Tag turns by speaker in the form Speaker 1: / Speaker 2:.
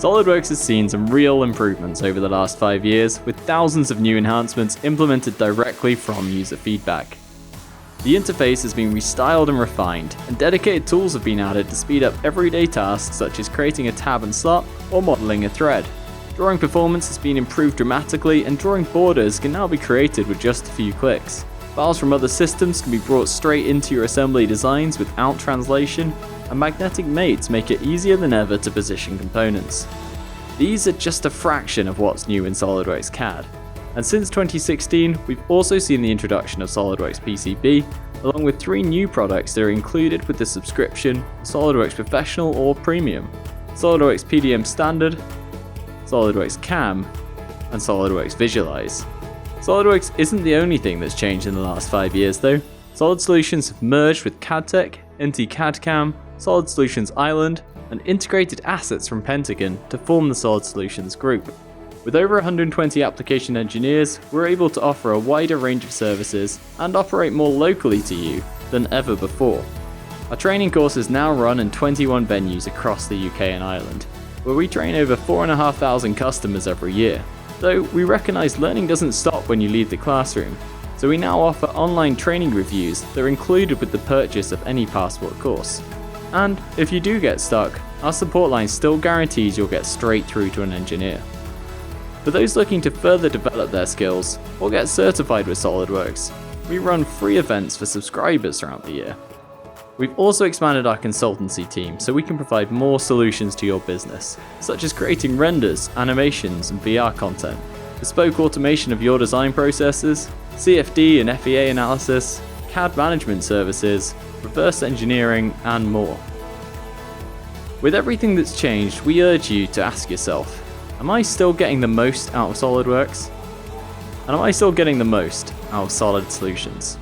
Speaker 1: SolidWorks has seen some real improvements over the last 5 years, with thousands of new enhancements implemented directly from user feedback. The interface has been restyled and refined, and dedicated tools have been added to speed up everyday tasks such as creating a tab and slot or modeling a thread. Drawing performance has been improved dramatically, and drawing borders can now be created with just a few clicks. Files from other systems can be brought straight into your assembly designs without translation, and magnetic mates make it easier than ever to position components. These are just a fraction of what's new in SolidWorks CAD. And since 2016, we've also seen the introduction of SolidWorks PCB, along with 3 new products that are included with the subscription: SolidWorks Professional or Premium, SolidWorks PDM Standard, SolidWorks CAM, and SolidWorks Visualize. SolidWorks isn't the only thing that's changed in the last 5 years though. Solid Solutions have merged with CADTech, NT CAD-CAM, Solid Solutions Island, and integrated assets from Pentagon to form the Solid Solutions Group. With over 120 application engineers, we're able to offer a wider range of services and operate more locally to you than ever before. Our training courses now run in 21 venues across the UK and Ireland, where we train over 4,500 customers every year. Though we recognise learning doesn't stop when you leave the classroom, so we now offer online training reviews that are included with the purchase of any Passport course. And if you do get stuck, our support line still guarantees you'll get straight through to an engineer. For those looking to further develop their skills or get certified with SolidWorks, we run free events for subscribers throughout the year. We've also expanded our consultancy team so we can provide more solutions to your business, such as creating renders, animations, and VR content, bespoke automation of your design processes, CFD and FEA analysis, CAD management services, reverse engineering, and more. With everything that's changed, we urge you to ask yourself, am I still getting the most out of SolidWorks? And am I still getting the most out of Solid Solutions?